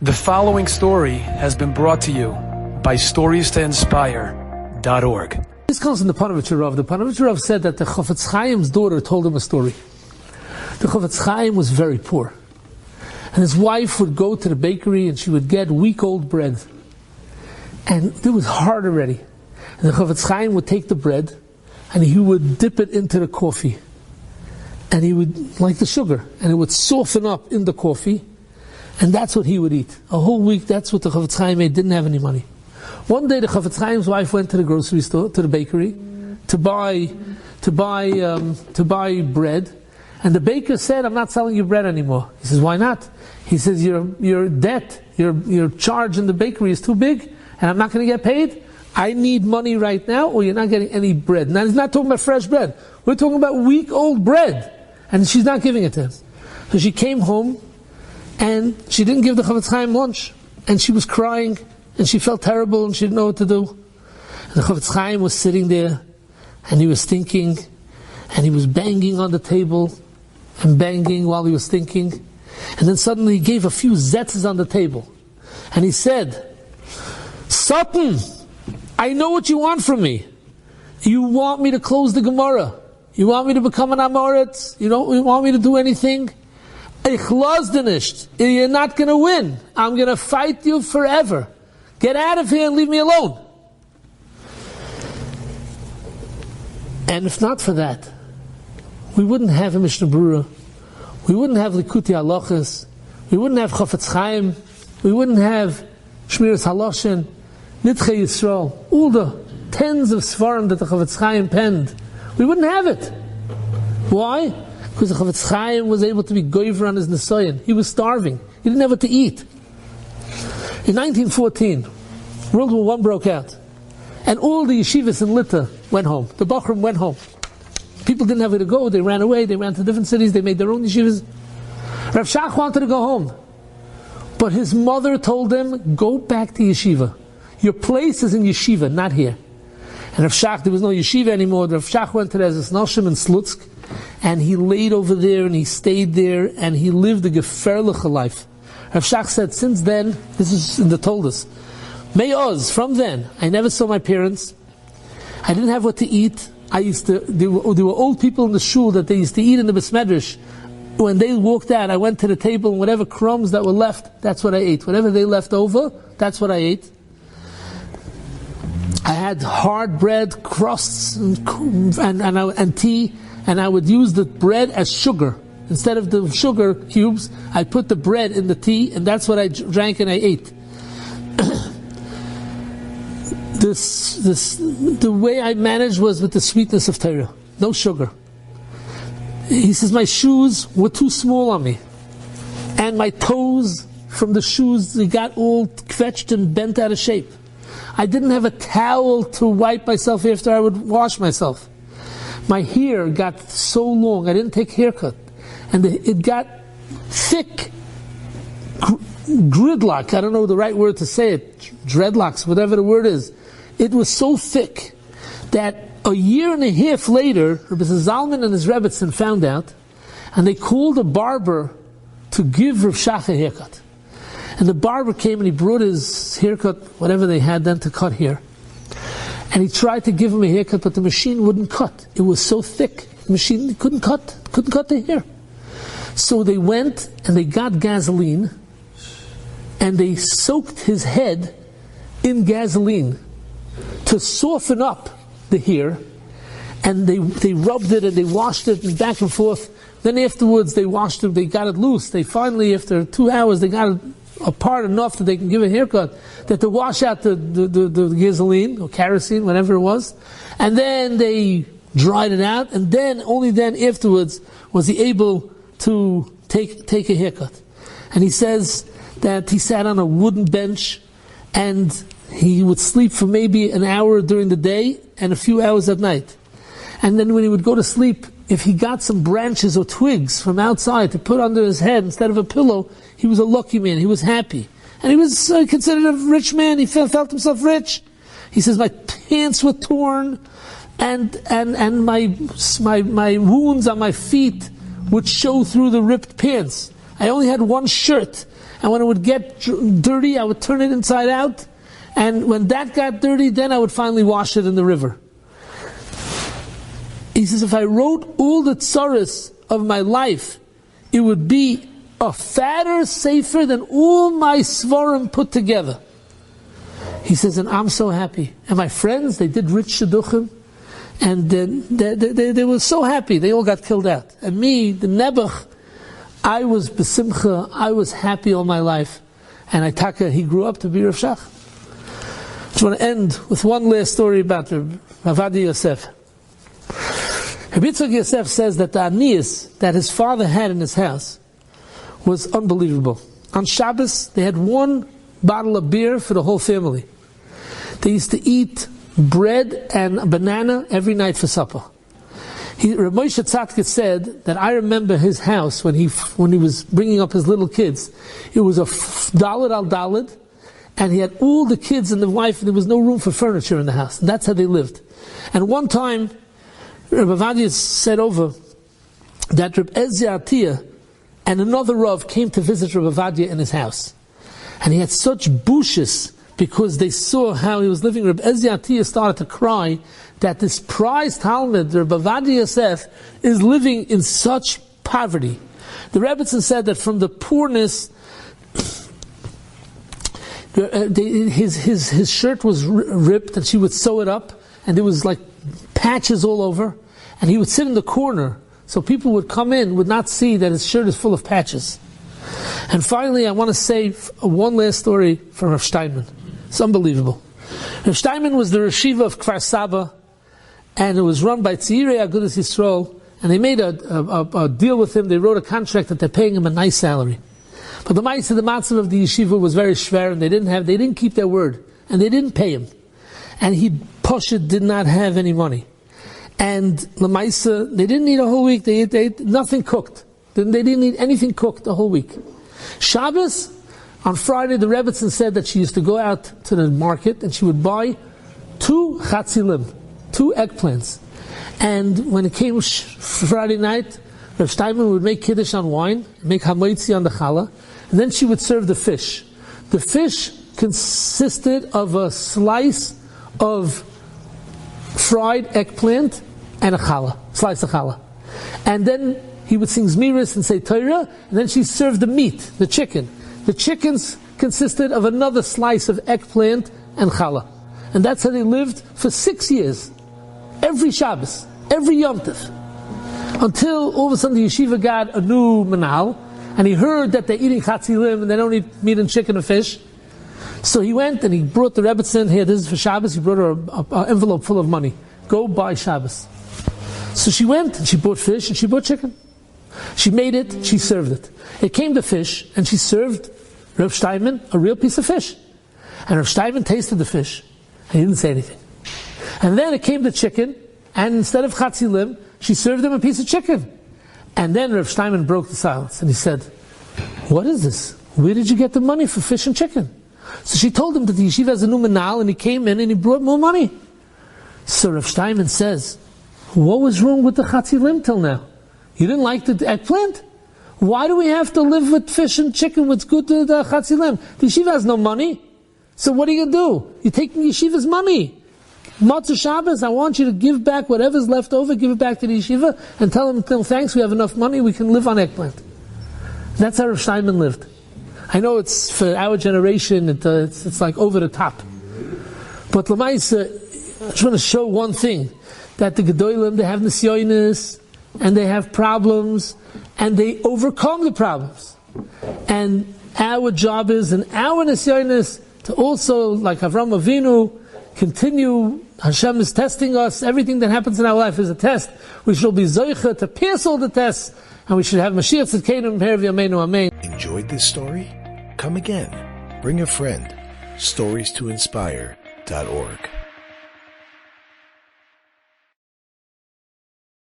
The following story has been brought to you by StoriesToInspire.org. This comes from the Panovich Rav. The Panovich Rav said that the Chofetz Chaim's daughter told him a story. The Chofetz Chaim was very poor. And his wife would go to the bakery and she would get week-old bread. And it was hard already. And the Chofetz Chaim would take the bread and he would dip it into the coffee. And he would, like the sugar, and it would soften up in the coffee. And that's what he would eat. A whole week, that's what the Chofetz Chaim ate. Didn't have any money. One day the Chofetz Chaim's wife went to the grocery store, to the bakery, to buy bread. And the baker said, "I'm not selling you bread anymore." He says, "Why not?" He says, your debt, your charge in the bakery is too big, and I'm not going to get paid. I need money right now, or you're not getting any bread. Now he's not talking about fresh bread. We're talking about week-old bread. And she's not giving it to him. So she came home, and she didn't give the Chofetz Chaim lunch. And she was crying, and she felt terrible, and she didn't know what to do. And the Chofetz Chaim was sitting there, and he was thinking, and he was banging on the table, and banging while he was thinking. And then suddenly he gave a few zetzes on the table. And he said, "Satan, I know what you want from me. You want me to close the Gemara. You want me to become an Amoritz? You want me to do anything? Ich lass dir nicht. You're not going to win. I'm going to fight you forever. Get out of here and leave me alone." And if not for that, we wouldn't have a Mishnah Berurah. We wouldn't have Likutei Halachos. We wouldn't have Chofetz Chaim. We wouldn't have Shmiras Haloshen, Nitchei Yisrael, all the tens of Sfarim that the Chofetz Chaim penned. We wouldn't have it. Why? Because the Chofetz Chaim was able to be goyver on his Nesoyin. He was starving. He didn't have what to eat. In 1914, World War I broke out. And all the yeshivas in Lita went home. The Bachrim went home. People didn't have where to go. They ran away. They ran to different cities. They made their own yeshivas. Rav Shach wanted to go home. But his mother told him, "Go back to yeshiva. Your place is in yeshiva, not here." And Rav Shach, there was no yeshiva anymore. Rav Shach went to the Ezes Noshim in Slutsk, and he laid over there, and he stayed there, and he lived a geferliche life. Rav Shach said, since then, this is in the Toldos, Me'oz, from then, I never saw my parents. I didn't have what to eat. There were old people in the shul that they used to eat in the Besmedrish. When they walked out, I went to the table, and whatever crumbs that were left, that's what I ate. Whatever they left over, that's what I ate. I had hard bread, crusts, and tea, and I would use the bread as sugar. Instead of the sugar cubes, I put the bread in the tea, and that's what I drank and I ate. The way I managed was with the sweetness of Torah, no sugar. He says my shoes were too small on me, and my toes from the shoes, they got all kvetched and bent out of shape. I didn't have a towel to wipe myself after I would wash myself. My hair got so long, I didn't take a haircut. And it got thick, gridlock, I don't know the right word to say it, dreadlocks, whatever the word is. It was so thick that a year and a half later, Rabbi Zalman and his Rebbetzin found out, and they called a barber to give Rav Shach a haircut. And the barber came and he brought his haircut, whatever they had then to cut hair. And he tried to give him a haircut, but the machine wouldn't cut. It was so thick, the machine couldn't cut the hair. So they went and they got gasoline, and they soaked his head in gasoline to soften up the hair. And they rubbed it and they washed it and back and forth. Then afterwards they washed it, they got it loose. They finally, after 2 hours, they got it apart enough that they can give a haircut, that to wash out the gasoline or kerosene, whatever it was, and then they dried it out, and then only then afterwards was he able to take a haircut. And he says that he sat on a wooden bench and he would sleep for maybe an hour during the day and a few hours at night. And then when he would go to sleep, if he got some branches or twigs from outside to put under his head instead of a pillow, he was a lucky man. He was happy. And he was considered a rich man. He felt himself rich. He says, my pants were torn, and my wounds on my feet would show through the ripped pants. I only had one shirt, and when it would get dirty, I would turn it inside out, and when that got dirty, then I would finally wash it in the river. He says, if I wrote all the tzaras of my life, it would be a fatter sefer than all my svarim put together. He says, and I'm so happy. And my friends, they did rich shidduchim, and they were so happy. They all got killed out. And me, the Nebuch, I was besimcha, I was happy all my life. And he grew up to be Rav Shach. I just want to end with one last story about Ovadia Yosef. Yitzchok Yosef says that the aniyus that his father had in his house was unbelievable. On Shabbos, they had one bottle of beer for the whole family. They used to eat bread and a banana every night for supper. Rav Moshe Tzadkis said that I remember his house when he was bringing up his little kids. It was a daled al daled, and he had all the kids and the wife, and there was no room for furniture in the house. And that's how they lived. And one time, Rav Ovadia said over that Reb Ezra Atiyah and another Rav came to visit Rav Ovadia in his house. And he had such bushes because they saw how he was living. Reb Ezra Atiyah started to cry that this prized Talmud, Reb Ovadia Yosef, is living in such poverty. The Rebbetzin said that from the poorness, his shirt was ripped and she would sew it up, and there was like patches all over, and he would sit in the corner so people would come in, would not see that his shirt is full of patches. And finally, I want to say one last story from Rav Shteinman. It's unbelievable. Rav Shteinman was the Reshiva of Kfar Saba, and it was run by Tzirei Agudas Yisrael, and they made a deal with him. They wrote a contract that they're paying him a nice salary. But the matzav of the yeshiva was very shver, and they didn't keep their word, and they didn't pay him. And he did not have any money. And Lamaisa, they didn't eat a whole week. They ate nothing cooked. They didn't eat anything cooked the whole week. Shabbos, on Friday, the Rebbetzin said that she used to go out to the market and she would buy 2 chatzilim, 2 eggplants. And when it came Friday night, Rav Shteinman would make kiddush on wine, make hamoitzi on the challah, and then she would serve the fish. The fish consisted of a slice of fried eggplant and a challah, slice of challah. And then he would sing Zmiris and say Torah, and then she served the meat, the chicken. The chickens consisted of another slice of eggplant and challah. And that's how they lived for 6 years. Every Shabbos, every Yom Tov. Until all of a sudden the yeshiva got a new manal, and he heard that they're eating chatzilim and they don't eat meat and chicken and fish. So he went and he brought the Rebbetzin, here, this is for Shabbos, he brought her an envelope full of money. Go buy Shabbos. So she went and she bought fish and she bought chicken. She made it, she served it. It came to fish, and she served Rav Shteinman a real piece of fish. And Rav Shteinman tasted the fish, and he didn't say anything. And then it came to chicken, and instead of chatzilim, she served him a piece of chicken. And then Rav Shteinman broke the silence, and he said, what is this? Where did you get the money for fish and chicken? So she told him that the yeshiva has a new manal, and he came in and he brought more money. So Rav Shteinman says, what was wrong with the chatzilim till now? You didn't like the eggplant? Why do we have to live with fish and chicken? What's good to the chatzilim? The yeshiva has no money. So what are you going to do? You're taking yeshiva's money. Matzah Shabbos, I want you to give back whatever's left over, give it back to the yeshiva, and tell them, no thanks, we have enough money, we can live on eggplant. That's how Rav Shteinman lived. I know it's for our generation, it's like over the top. But Lamaisa, I just want to show one thing, that the Gedolim, they have nisyonis, and they have problems, and they overcome the problems. And our job is, and our nisyonis, to also, like Avram Avinu, continue. Hashem is testing us. Everything that happens in our life is a test. We shall be zoicha to pass all the tests, and we should have Mashiach Tzidkeinu Meher V'Yameinu Amen. Enjoyed this story? Come again. Bring a friend. StoriesToInspire.org